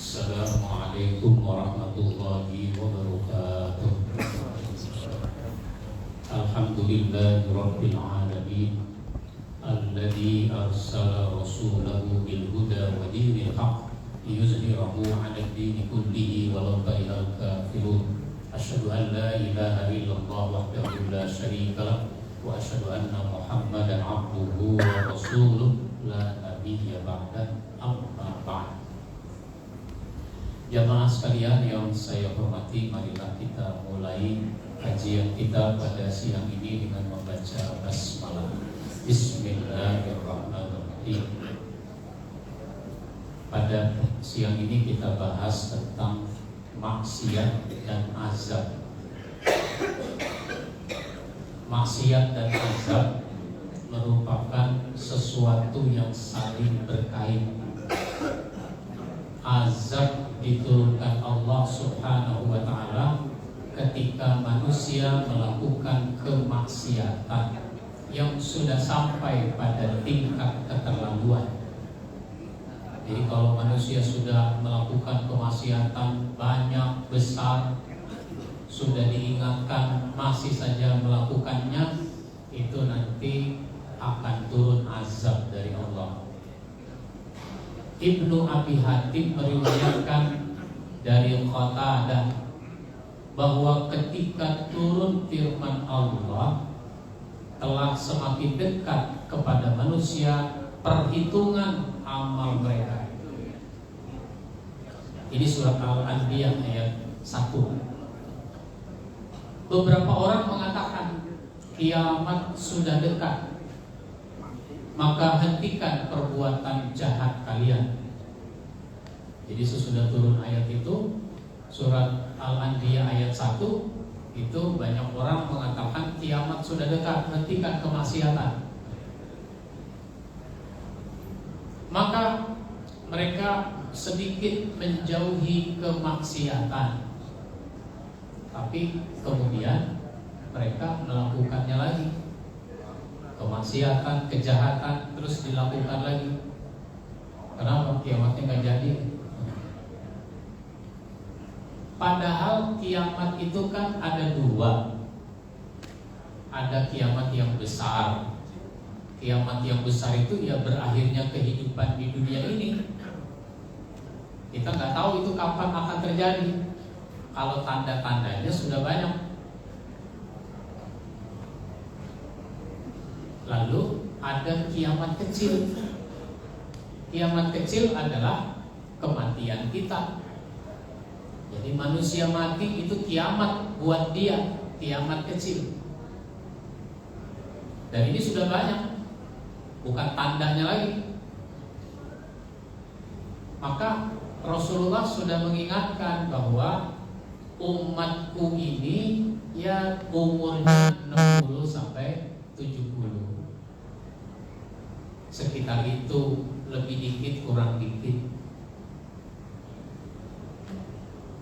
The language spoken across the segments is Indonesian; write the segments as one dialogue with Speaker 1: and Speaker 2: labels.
Speaker 1: Assalamualaikum warahmatullahi wabarakatuh. Alhamdulillahirabbil alamin alladzi arsala rasulahu bil huda wa dinil haqq liyuzhirahu 'alad dini kullihi walau karihal kafirun. Asyhadu an la ilaha illallah wahdahu la syarika lah wa asyhadu anna Muhammadan 'abduhu wa rasuluh la nabiyya ba'da. Amma ba'd. Jamaah sekalian yang saya hormati, marilah kita mulai kajian kita pada siang ini dengan membaca basmalah. Bismillahirrahmanirrahim. Pada siang ini kita bahas tentang maksiat dan azab. Maksiat dan azab merupakan sesuatu yang saling berkait. Azab diturunkan Allah Subhanahu wa ta'ala ketika manusia melakukan kemaksiatan yang sudah sampai pada tingkat keterlaluan. Jadi kalau manusia sudah melakukan kemaksiatan banyak, besar, sudah diingatkan masih saja melakukannya, itu nanti akan turun azab dari Allah. Ibnu Abi Hatim meriwayatkan dari Qatadah bahwa ketika turun firman Allah telah semakin dekat kepada manusia perhitungan amal mereka. Ini surat Al-Anbiya ayat 1. Beberapa orang mengatakan kiamat sudah dekat, maka hentikan perbuatan jahat kalian. Jadi sesudah turun ayat itu, surat Al-Anbiya ayat 1, itu banyak orang mengatakan kiamat sudah dekat, hentikan kemaksiatan. Maka mereka sedikit menjauhi kemaksiatan, tapi kemudian mereka melakukannya lagi. Kemaksiatan, kejahatan terus dilakukan lagi. Kenapa? Kiamatnya nggak jadi. Padahal kiamat itu kan ada dua. Ada kiamat yang besar. Kiamat yang besar itu ya berakhirnya kehidupan di dunia ini. Kita nggak tahu itu kapan akan terjadi. Kalau tanda-tandanya sudah banyak. Lalu ada kiamat kecil. Kiamat kecil adalah kematian kita. Jadi manusia mati itu kiamat buat dia, kiamat kecil. Dan ini sudah banyak, bukan tandanya lagi. Maka Rasulullah sudah mengingatkan bahwa umatku ini ya umurnya 60 sampai 70. Sekitar itu, lebih dikit kurang dikit.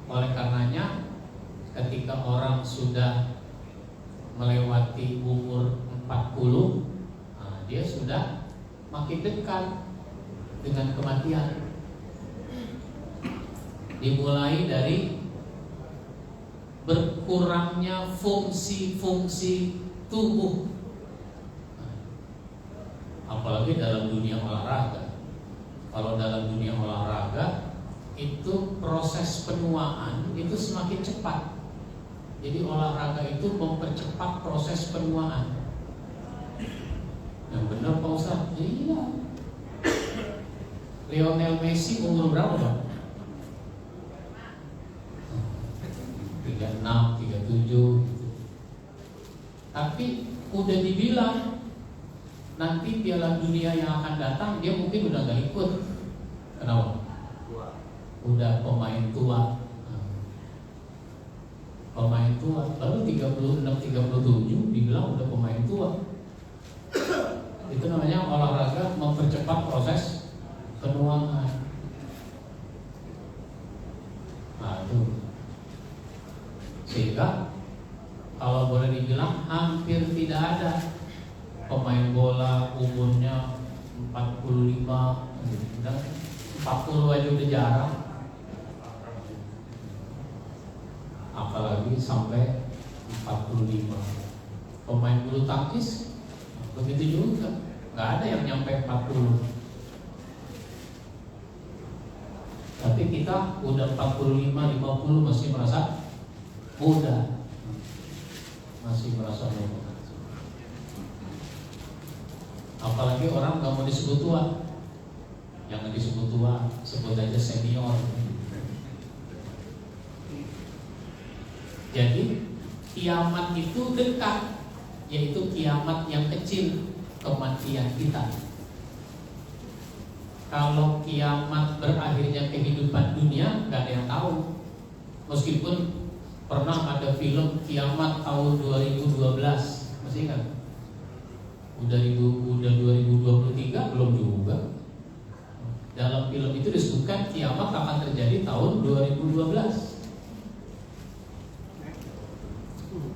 Speaker 1: Oleh karenanya ketika orang sudah melewati umur 40, dia sudah makin dekat dengan kematian. Dimulai dari berkurangnya fungsi-fungsi tubuh. Apalagi dalam dunia olahraga. Kalau dalam dunia olahraga itu proses penuaan itu semakin cepat. Jadi olahraga itu mempercepat proses penuaan. Yang benar Pak Ustaz? Iya. Lionel Messi umur berapa Pak? 36, 37. Tapi udah dibilang nanti Piala Dunia yang akan datang dia mungkin udah gak ikut. Kenapa? Udah pemain tua. Pemain tua. Lalu 36, 37 dibilang udah pemain tua. Itu namanya olahraga mempercepat proses penuaan. Aduh. Sehingga kalau boleh dibilang hampir tidak ada pemain bola umurnya 45, 40 aja udah jarang. apalagi sampai 45. Pemain bulu tangkis begitu juga, nggak ada yang nyampe 40. Tapi kita udah 45-50 masih merasa muda, masih merasa muda. Apalagi orang nggak mau disebut tua, jangan disebut tua, sebut aja senior. Jadi kiamat itu dekat, yaitu kiamat yang kecil, kematian kita. Kalau kiamat berakhirnya kehidupan dunia, nggak ada yang tahu. Meskipun pernah ada film kiamat tahun 2012, masih ingat? Udah 2023 belum juga. Dalam film itu disebutkan kiamat akan terjadi tahun 2012.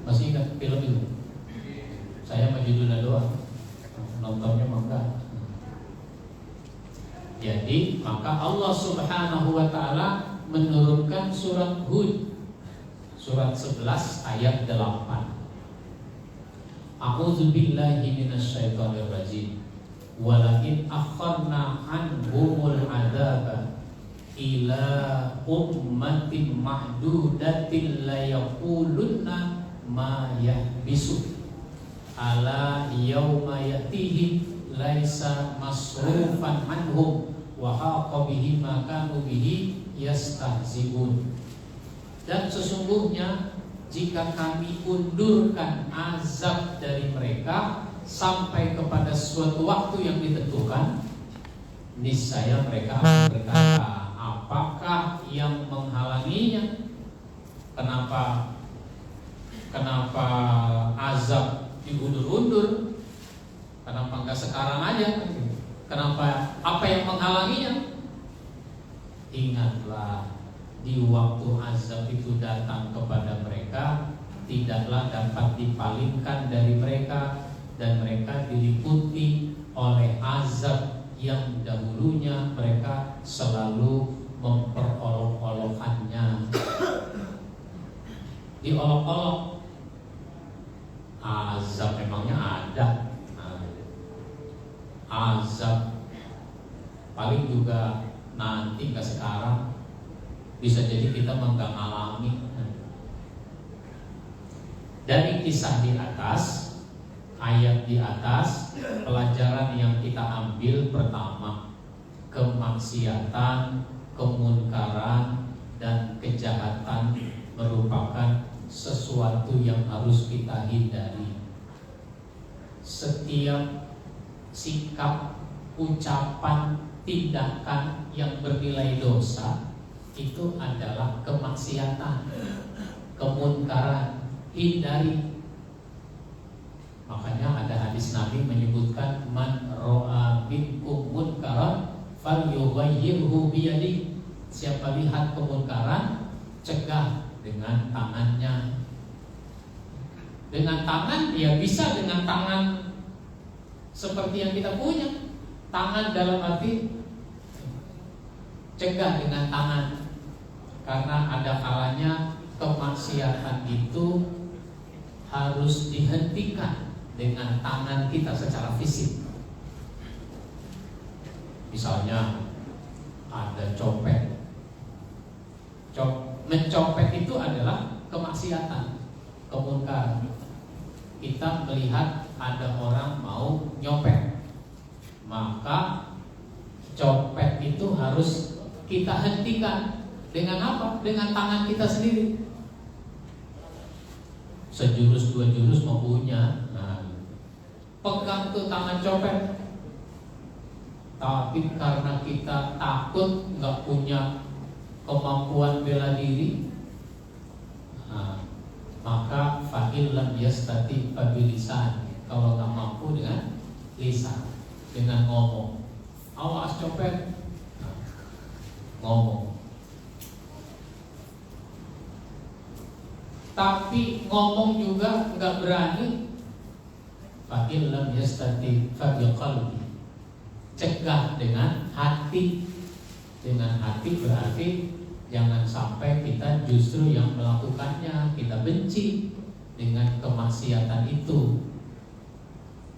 Speaker 1: Masih ingat film itu? Saya mah judulnya doang, nontonnya mah enggak. Jadi maka Allah Subhanahu wa ta'ala menurunkan surat Hud, surat 11 ayat 8. A'udzu billahi minasyaitonir rajim. Walakin akharna anhumul adzaba ila ummatin mahdudatin la yaqulunna ma yahbisu ala yauma yatihi laisa masrufan anhum wa haqa bihim ma kanu bihi yastahzi'un. Dan sesungguhnya jika kami undurkan azab dari mereka sampai kepada suatu waktu yang ditentukan, niscaya mereka akan berkata, apakah yang menghalanginya? Kenapa azab diundur-undur? Kenapa enggak sekarang aja? Kenapa? Apa yang menghalanginya? Ingatlah, di waktu azab itu datang kepada mereka, tidaklah dapat dipalingkan dari mereka, dan mereka diliputi oleh azab yang dahulunya mereka selalu memperolok-olokannya. Diolok-olok, azab memangnya ada. Azab paling juga nanti, nggak sekarang. Bisa jadi kita nggak ngalami. Dari kisah di atas, ayat di atas, pelajaran yang kita ambil pertama, kemaksiatan, kemunkaran, dan kejahatan merupakan sesuatu yang harus kita hindari. Setiap sikap, ucapan, tindakan yang bernilai dosa itu adalah kemaksiatan, kemunkaran. Hindari. Makanya ada hadis Nabi menyebutkan man ro'a minkum munkaran falyughayyirhu biyadihi. Siapa lihat kemunkaran, cegah dengan tangannya. Dengan tangan, ya bisa dengan tangan seperti yang kita punya. Tangan dalam arti cegah dengan tangan. Karena ada kalanya kemaksiatan itu harus dihentikan dengan tangan kita secara fisik. Misalnya ada copet. Mencopet itu adalah kemaksiatan, kemunkaran. Kita melihat ada orang mau nyopet, maka copet itu harus kita hentikan dengan apa? Dengan tangan kita sendiri. Sejurus dua jurus mau punya. Nah, pegang tuh tangan copet. Tapi karena kita takut, nggak punya kemampuan bela diri, nah, maka fa'il lam yastati fabilisan. Kalau nggak mampu dengan lisan, dengan ngomong, awas copet, nah, ngomong. Tapi ngomong juga nggak berani, fa'il lam yastati fabiqalbi. Cegah dengan hati. Dengan hati berarti Jangan sampai kita justru yang melakukannya, kita benci dengan kemaksiatan itu.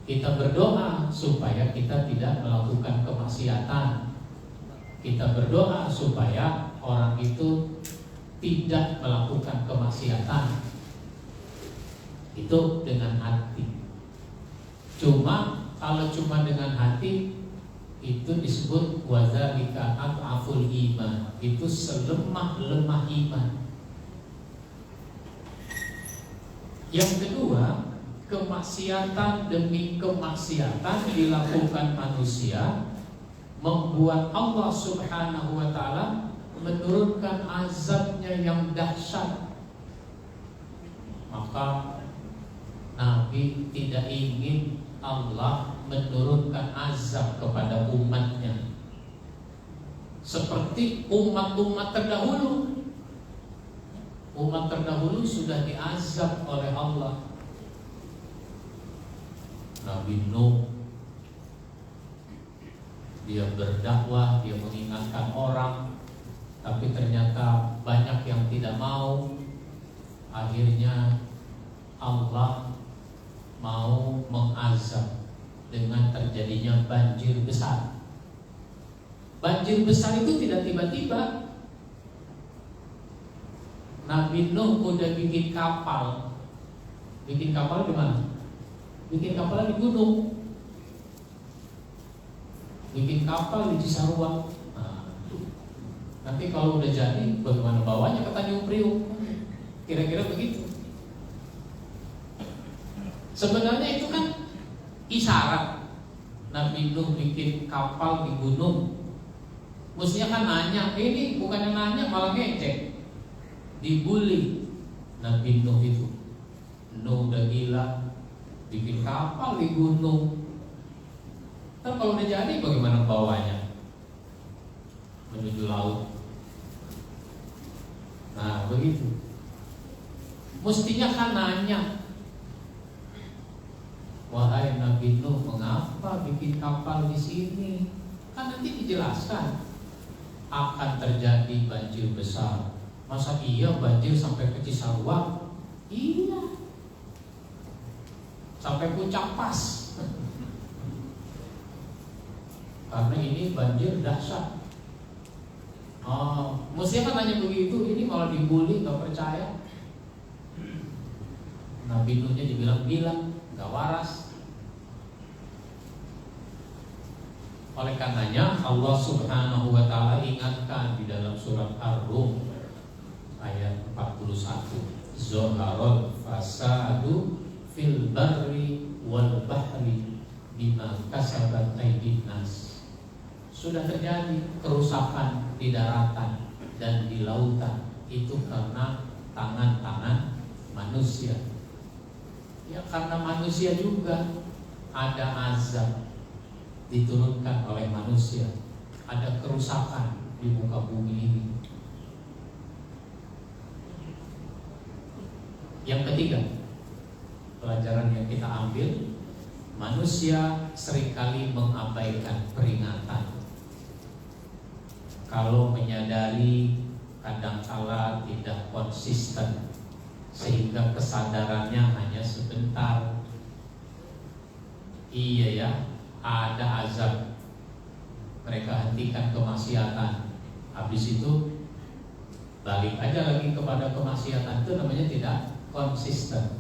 Speaker 1: Kita berdoa supaya kita tidak melakukan kemaksiatan. Kita berdoa supaya orang itu tidak melakukan kemaksiatan. Itu dengan hati. Kalau cuma dengan hati, itu disebut wadzalika ad'aful iman. Itu selemah-lemah iman. Yang kedua, kemaksiatan demi kemaksiatan dilakukan manusia membuat Allah Subhanahu wa ta'ala menurunkan azabnya yang dahsyat. Maka Nabi tidak ingin Allah menurunkan azab kepada umatnya seperti umat-umat terdahulu. Umat terdahulu sudah diazab oleh Allah. Nabi Nuh, dia berdakwah, dia mengingatkan orang, tapi ternyata banyak yang tidak mau. Akhirnya Allah mau mengazab dengan terjadinya banjir besar. Banjir besar itu tidak tiba-tiba. Nabi Nuh udah bikin kapal. Bikin kapal di mana? Bikin kapal di gunung. Bikin kapal di Cisarua. Nanti kalau udah jadi, bagaimana bawanya ke Tanjung Priok? Kira-kira begitu. Sebenarnya itu kan isyarat. Nabi Nuh bikin kapal di gunung. Mestinya kan nanya, ini bukannya nanya malah ngecek. Dibully Nabi Nuh itu. Nuh udah gila, bikin kapal di gunung. Ntar kalau udah jadi bagaimana bawanya? Menuju laut. Nah begitu. Mestinya kan nanya, wahai Nabi Nuh, mengapa bikin kapal di sini? Kan nanti dijelaskan akan terjadi banjir besar. Masa iya banjir sampai ke Cisarua? Iya. Sampai Puncak Pas. Karena ini banjir dahsyat. Mestinya kan nanya begitu, ini malah dibully, gak percaya. Nabi Nuhnya dibilang-bilang gak waras. Oleh karenanya Allah Subhanahu wa ta'ala ingatkan di dalam surat Ar-Rum ayat 41, Zoharul fasadu fil barri wal bahri bima kasabat aydin nas. Sudah terjadi kerusakan di daratan dan di lautan, itu karena tangan-tangan manusia. Ya karena manusia juga ada azab diturunkan oleh manusia, ada kerusakan di muka bumi ini. Yang ketiga, pelajaran yang kita ambil, manusia seringkali mengabaikan peringatan. Kalau menyadari, kadangkala tidak konsisten, sehingga kesadarannya hanya sebentar. Iya ya, ada azab, mereka hentikan kemaksiatan, habis itu balik aja lagi kepada kemaksiatan. Itu namanya tidak konsisten.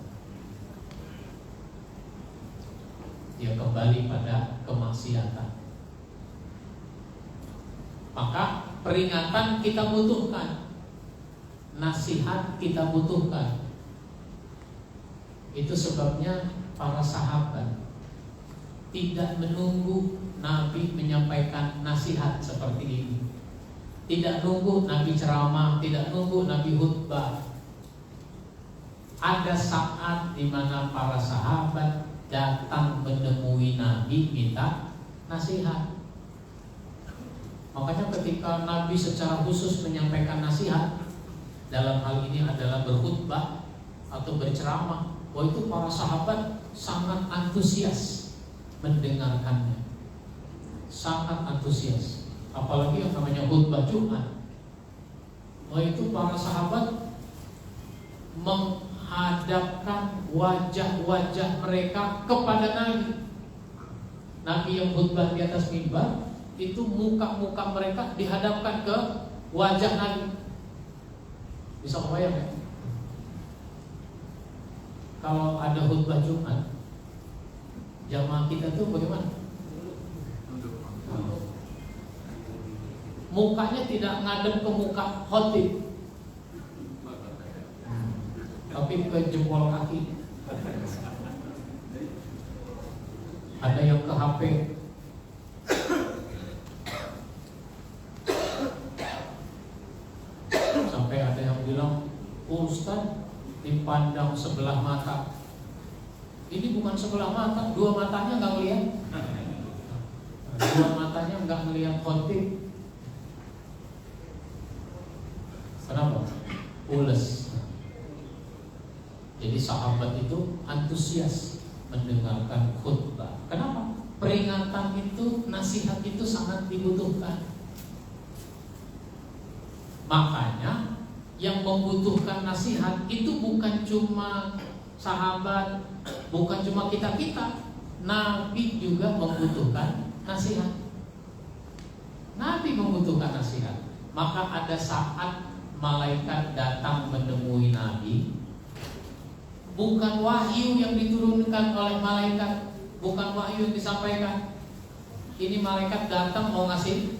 Speaker 1: Dia kembali pada kemaksiatan. Maka peringatan kita butuhkan, nasihat kita butuhkan. Itu sebabnya para sahabat tidak menunggu Nabi menyampaikan nasihat seperti ini. Tidak nunggu Nabi ceramah, tidak nunggu Nabi khutbah. Ada saat di mana para sahabat datang menemui Nabi minta nasihat. Makanya ketika Nabi secara khusus menyampaikan nasihat, dalam hal ini adalah berkhutbah atau berceramah, itu para sahabat sangat antusias mendengarkannya, sangat antusias. Apalagi yang namanya khutbah Jumat, itu para sahabat menghadapkan wajah-wajah mereka kepada Nabi. Nabi yang khutbah di atas mimbar, itu muka-muka mereka dihadapkan ke wajah Nabi. Bisa kebayang ya? Kalau ada khutbah Jumat, jamaah kita tuh bagaimana? Mukanya tidak ngadep ke muka khotib, tapi ke jempol kaki. Ada yang ke HP. Sampai ada yang bilang, Ustaz dipandang sebelah mata. Ini bukan sebelah mata, dua matanya nggak ngelihat. Dua matanya nggak ngelihat khotib. Kenapa? Pules. Jadi sahabat itu antusias mendengarkan khutbah. Kenapa? Peringatan itu, nasihat itu sangat dibutuhkan. Makanya yang membutuhkan nasihat itu bukan cuma sahabat, bukan cuma kita-kita. Nabi juga membutuhkan nasihat. Nabi membutuhkan nasihat. Maka ada saat malaikat datang menemui Nabi. Bukan wahyu yang diturunkan oleh malaikat, bukan wahyu yang disampaikan. Ini malaikat datang mau ngasih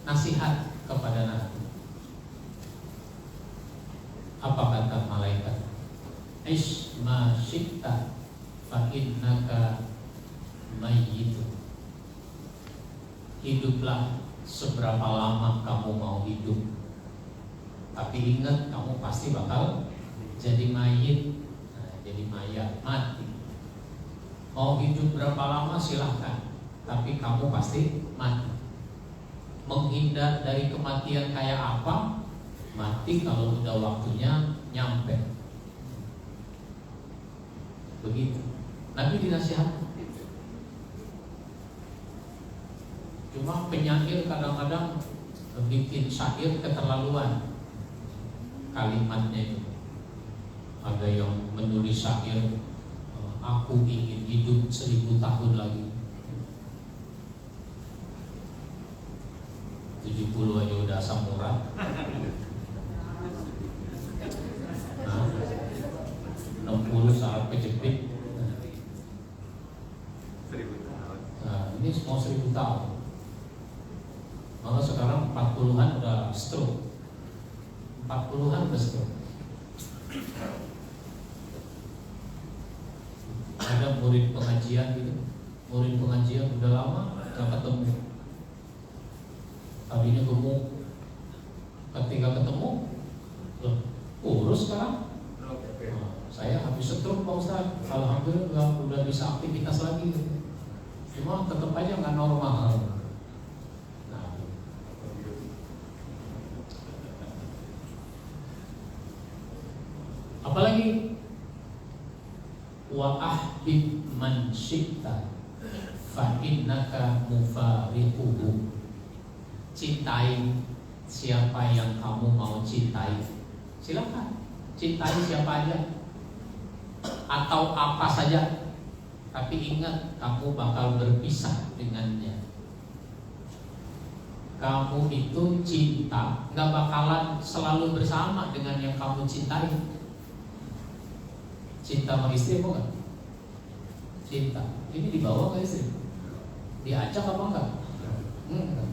Speaker 1: nasihat kepada Nabi. Apa kata malaikat? Ish ma syi'ta fa innaka mayyitun. Hiduplah seberapa lama kamu mau hidup, tapi ingat kamu pasti bakal jadi mayit. Jadi mayat, mati. Mau hidup berapa lama silahkan, tapi kamu pasti mati. Menghindar dari kematian kayak apa? Mati kalau udah waktunya nyampe. Begitu. Nabi dinasihat. Cuma penyair kadang-kadang bikin syair keterlaluan kalimatnya itu. Ada yang menulis syair, aku ingin hidup 1000 tahun lagi. 70 aja udah asam urat. 60 saat kejepit.
Speaker 2: 1000 tahun.
Speaker 1: Nah, ini semua 1000 tahun. Maka sekarang 40-an udah stroke. 40-an udah stroke. Ada murid pengajian gitu, murid pengajian udah lama gak ketemu, tadinya gemuk, ketika ketemu, loh, kurus sekarang. Saya habis stroke Pak Ustaz, alhamdulillah udah bisa aktivitas lagi, cuma tetap aja nggak normal. Nah, apalagi wa ahbib man syi'ta fa innaka mufariquhu. Cintai siapa yang kamu mau cintai. Silakan cintai siapa aja atau apa saja, tapi ingat kamu bakal berpisah dengannya. Kamu itu cinta nggak bakalan selalu bersama dengan yang kamu cintai. Cinta sama istri apa enggak? Cinta. Ini dibawa ke istri? Diajak apa enggak? Enggak.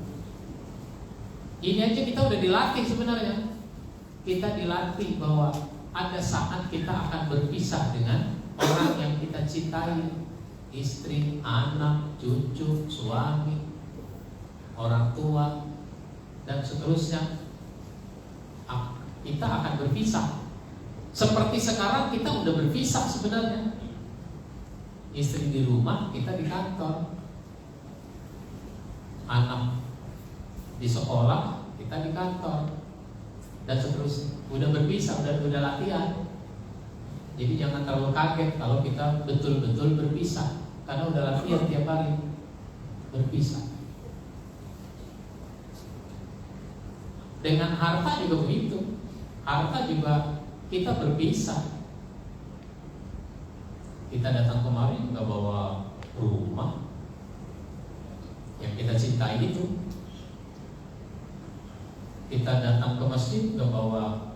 Speaker 1: Ini aja kita udah dilatih sebenarnya. Kita dilatih bahwa ada saat kita akan berpisah dengan orang yang kita cintai. Istri, anak, cucu, suami, orang tua, dan seterusnya. Kita akan berpisah. Seperti sekarang kita udah berpisah sebenarnya. Istri di rumah, kita di kantor. Anak di sekolah, kita di kantor. Dan seterusnya. Udah berpisah, udah latihan. Jadi jangan terlalu kaget kalau kita betul-betul berpisah, karena udah latihan tiap hari berpisah. Dengan harta juga begitu. Harta juga kita berpisah. Kita datang kemari nggak bawa rumah yang kita cintai itu. Kita datang ke masjid nggak bawa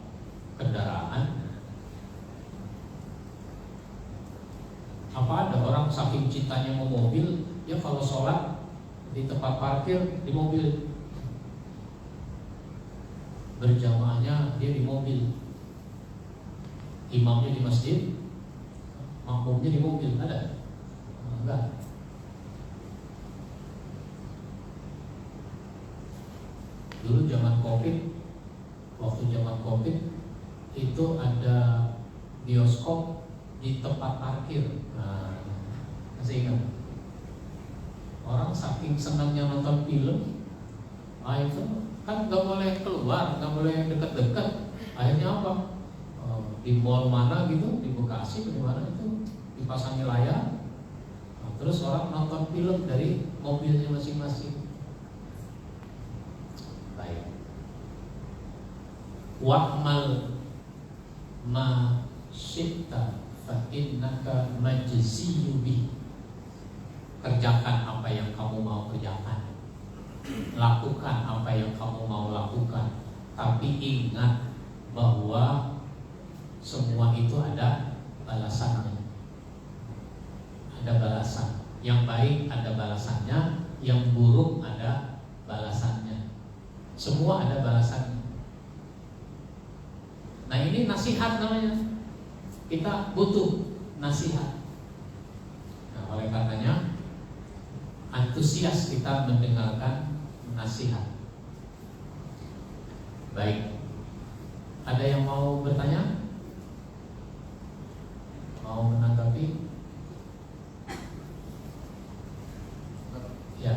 Speaker 1: kendaraan. Apa ada orang saking cintanya mau mobil, ya kalau sholat di tempat parkir di mobil, berjamaahnya dia di mobil, imamnya di masjid, makmumnya di mobil, ada? Enggak. Dulu zaman COVID, waktu zaman COVID itu ada bioskop di tempat parkir. Nah, masih ingat? Orang saking senangnya nonton film, itu kan nggak boleh keluar, nggak boleh dekat-dekat. Akhirnya apa? Di mall mana gitu, di Bekasi, di mana itu dipasangi layar. Nah, terus orang nonton film dari mobilnya masing-masing. Baik. Wa'mal ma syi'ta fa innaka majziyyu bih. Kerjakan apa yang kamu mau kerjakan, lakukan apa yang kamu mau lakukan, tapi ingat bahwa semua itu ada balasannya. Ada balasan. Yang baik ada balasannya, yang buruk ada balasannya. Semua ada balasannya. Nah, ini nasihat namanya. Kita butuh nasihat. Nah, oleh karenanya antusias kita mendengarkan nasihat. Baik. Ada yang mau bertanya? Mau menanggapi? Ya.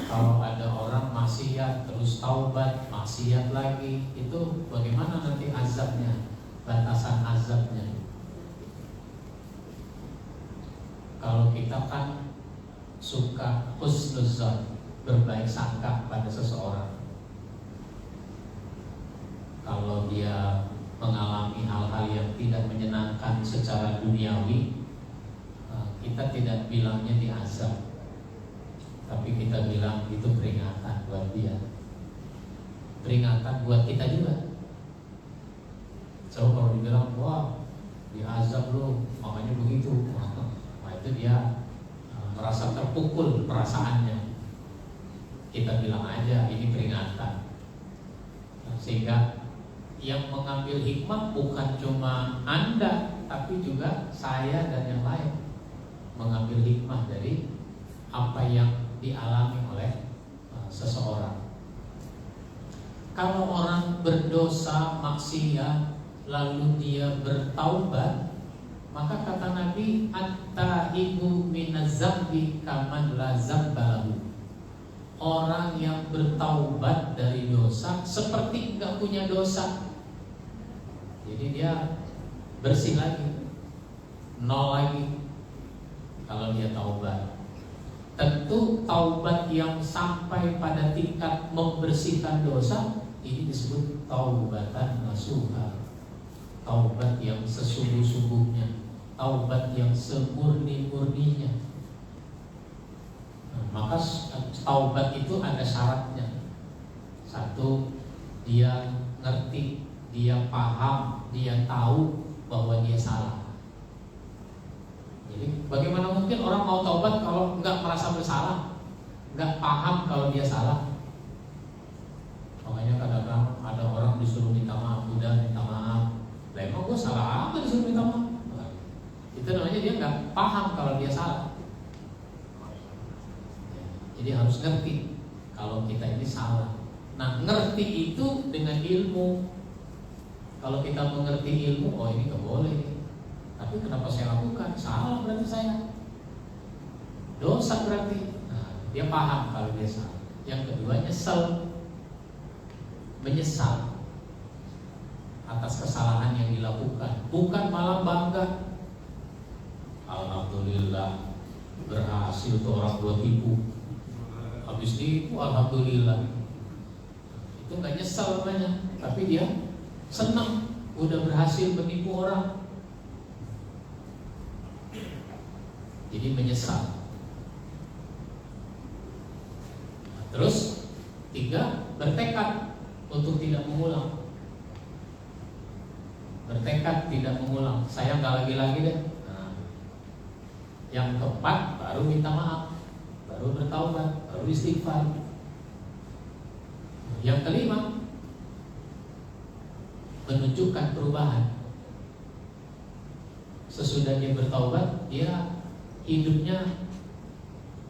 Speaker 1: Kalau ada orang maksiat terus taubat, maksiat lagi, itu bagaimana nanti azabnya, batasan azabnya? Kalau kita kan suka husnuzon, berbaik sangka pada seseorang. Kalau dia mengalami hal-hal yang tidak menyenangkan secara duniawi, kita tidak bilangnya diazab, tapi kita bilang itu peringatan buat dia, peringatan buat kita juga. So kalau dibilang wah diazab lo, makanya begitu, nah itu dia merasa terpukul perasaannya. Kita bilang aja ini peringatan, sehingga yang mengambil hikmah bukan cuma Anda, tapi juga saya dan yang lain, mengambil hikmah dari apa yang dialami oleh seseorang. Kalau orang berdosa maksiat lalu dia bertaubat, maka kata Nabi, at-taibu minaz-zambi kaman la zambalahu. Orang yang bertaubat dari dosa seperti enggak punya dosa. Jadi dia bersih lagi, nol lagi kalau dia taubat. Tentu taubat yang sampai pada tingkat membersihkan dosa, ini disebut taubatan nasuha. Taubat yang sesungguh-sungguhnya, taubat yang semurni-murninya. Nah, maka taubat itu ada syaratnya. Satu, dia ngerti, dia paham, dia tahu bahwa dia salah. Jadi bagaimana mungkin orang mau taubat kalau nggak merasa bersalah, nggak paham kalau dia salah? Makanya kadang-kadang ada orang disuruh minta maaf, udah minta maaf, lah emang gue salah apa disuruh minta maaf? Nah, itu namanya dia nggak paham kalau dia salah. Jadi harus ngerti kalau kita ini salah. Nah, ngerti itu dengan ilmu. Kalau kita mengerti ilmu, oh ini nggak boleh. Tapi kenapa saya lakukan? Salah berarti saya. Dosa berarti. Nah, Dia paham kalau dia salah. Yang kedua menyesal atas kesalahan yang dilakukan, bukan malah bangga. Alhamdulillah berhasil tuh orang gua tipu. Habis itu alhamdulillah. Itu gak nyesal namanya, tapi dia senang udah berhasil menipu orang. Jadi menyesal. Terus 3, bertekad untuk tidak mengulang. Bertekad tidak mengulang. Saya nggak lagi-lagi deh. Nah, yang keempat baru minta maaf, baru bertaubat, baru istighfar. Yang kelima menunjukkan perubahan. Sesudah dia bertaubat, dia hidupnya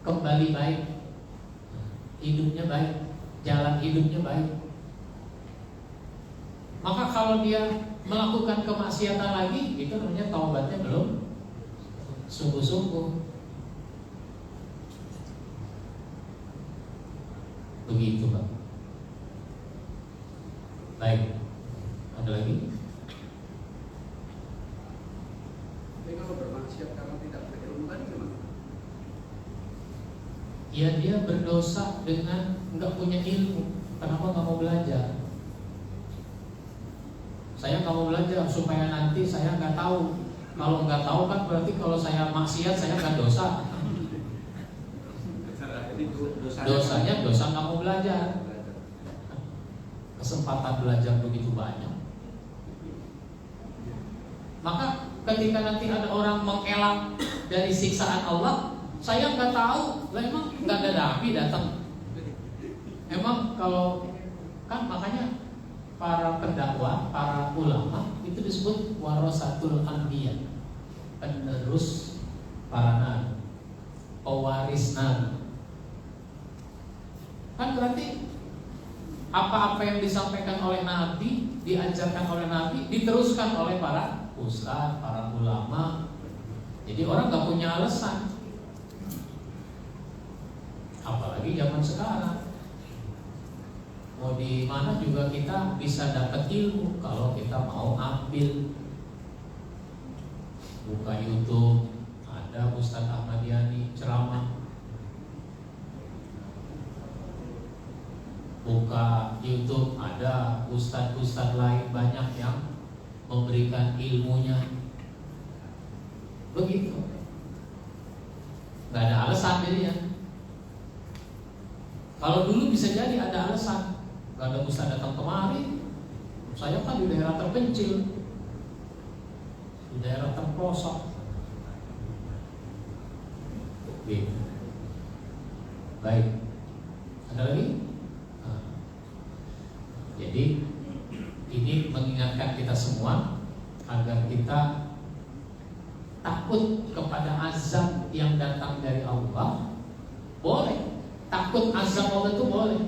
Speaker 1: kembali baik, hidupnya baik, jalan hidupnya baik. Maka kalau dia melakukan kemaksiatan lagi, itu namanya taubatnya belum sungguh-sungguh. Begitu Pak. Baik, ada lagi?
Speaker 2: Tapi kalau bermaksiat karena tidak berilmu kan gimana?
Speaker 1: Ya dia berdosa dengan nggak punya ilmu. Kenapa nggak mau belajar? Saya nggak mau belajar supaya nanti saya nggak tahu. Kalau nggak tahu kan berarti kalau saya maksiat saya nggak dosa. Dosanya dosa nggak mau belajar. Kesempatan belajar begitu banyak. Maka ketika nanti ada orang mengelak dari siksaan Allah, saya nggak tahu. Lah emang nggak ada nabi datang. Emang kalau kan makanya para pendakwah, para ulama itu disebut warasatul anbiya, penerus para nabi, pewaris nabi. Kan berarti apa-apa yang disampaikan oleh nabi, diajarkan oleh nabi, diteruskan oleh para ustadz, para ulama. Jadi orang nggak punya alasan. Apalagi zaman sekarang. Mau di mana juga kita bisa dapat ilmu kalau kita mau ambil. Buka YouTube, ada Ustadz Ahmad Yani ceramah. Buka YouTube, ada ustadz-ustadz lain banyak yang memberikan ilmunya. Begitu. Gak ada alasan jadinya. Kalau dulu bisa jadi ada alasan. Gak ada ustadz datang kemari. Saya kan di daerah terpencil, di daerah terpelosok. Oke. Baik. Ada lagi? Nah. Jadi ini mengingatkan kita semua agar kita takut kepada azab yang datang dari Allah. Boleh. Takut azab Allah itu boleh.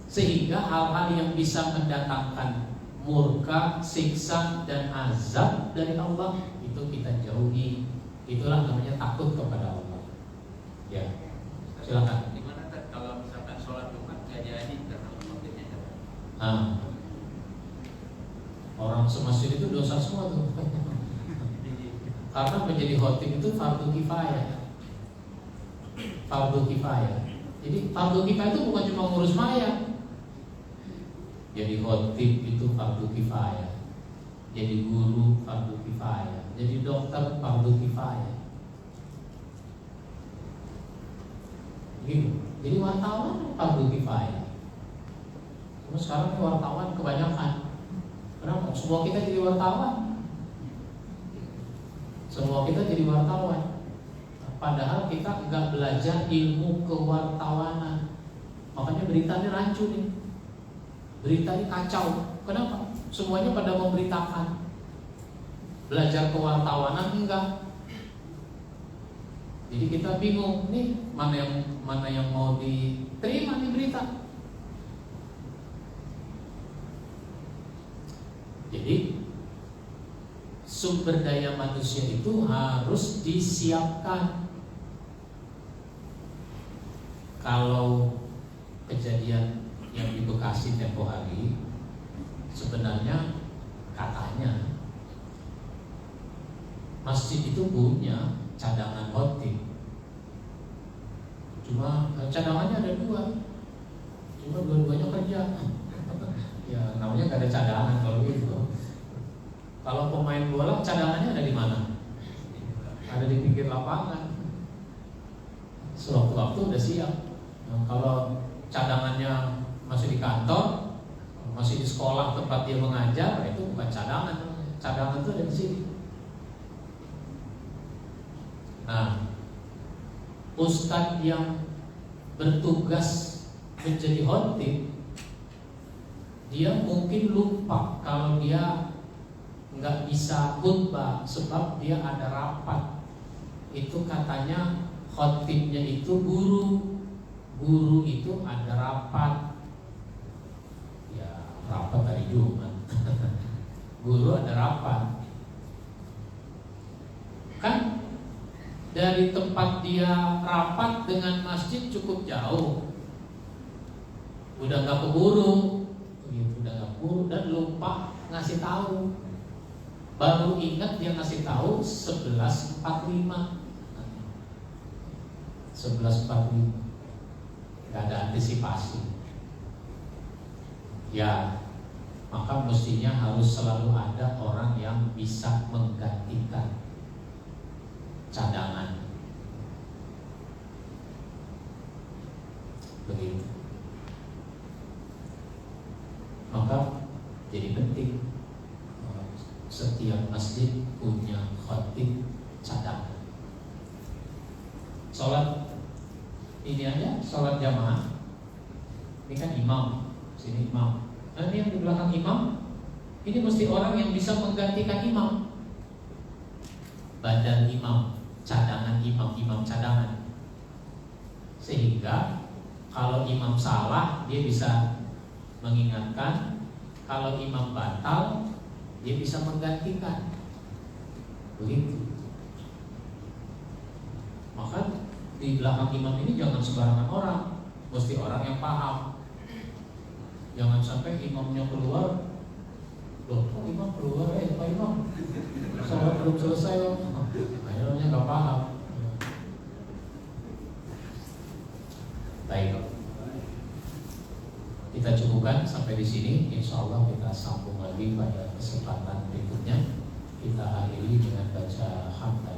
Speaker 1: Sehingga hal-hal yang bisa mendatangkan murka, siksa, dan azab dari Allah itu kita jauhi. Itulah namanya takut kepada Allah. Ya, silakan.
Speaker 3: Gimana kalau misalkan sholat Jumat nggak jadi karena motifnya?
Speaker 1: Orang semasjid itu dosa semua tuh. Karena menjadi khotib itu fardu kifayah. Fardu kifayah. Jadi fardu kifayah itu bukan cuma ngurus mayat. Jadi khotib itu fardu kifayah, jadi guru fardu kifayah, jadi dokter fardu kifayah. Gitu. Jadi wartawan fardu kifayah. Terus sekarang wartawan kebanyakan. Kenapa? Semua kita jadi wartawan. Semua kita jadi wartawan. Padahal kita nggak belajar ilmu kewartawanan. Makanya beritanya rancu nih. Berita ini kacau. Kenapa? Semuanya pada memberitakan. Belajar kewartawanan enggak. Jadi kita bingung nih mana yang mau diterima nih berita. Jadi sumber daya manusia itu harus disiapkan. kalau kejadian yang di Bekasi tempo hari, sebenarnya katanya masjid itu punya cadangan khotib. Cuma cadangannya ada dua, cuma dua-duanya kerja. Ya namanya gak ada cadangan kalau gitu. Kalau pemain bola cadangannya ada di mana? Ada di pinggir lapangan. Sewaktu-waktu udah siap. Nah, kalau cadangannya masih di kantor, masih di sekolah tempat dia mengajar, itu bukan cadangan. Cadangan itu ada di sini. Nah, ustadz yang bertugas menjadi khotib, dia mungkin lupa kalau dia nggak bisa khutbah sebab dia ada rapat. Itu katanya khotibnya itu guru itu ada rapat. Ya rapat hari Jumat. Guru ada rapat. Kan dari tempat dia rapat dengan masjid cukup jauh. Udah nggak keburu, udah nggak keburu dan lupa ngasih tahu. Baru ingat dia ngasih tahu 11.45. 11.45. Gak ada antisipasi. Ya, maka mestinya harus selalu ada orang yang bisa menggantikan cadangan. Begitu. Maka jadi penting setiap masjid punya khotib cadangan. Sholat ini aja, sholat jamaah. Ini kan imam, sini imam. Nah, ini yang di belakang imam, ini mesti orang yang bisa menggantikan imam. Badan imam, cadangan imam cadangan. Sehingga kalau imam salah, dia bisa mengingatkan. Kalau imam batal, dia bisa menggantikan. Begitu. Maka di belakang imam ini jangan sembarangan orang, mesti orang yang paham. Jangan sampai imamnya keluar, loh kok imam keluar, Pak Imam salat belum selesai loh. Akhirnya nggak paham. Baik, kita cukupkan sampai di sini. Insya Allah kita sambung lagi pada kesempatan berikutnya. Kita akhiri dengan baca hamdalah.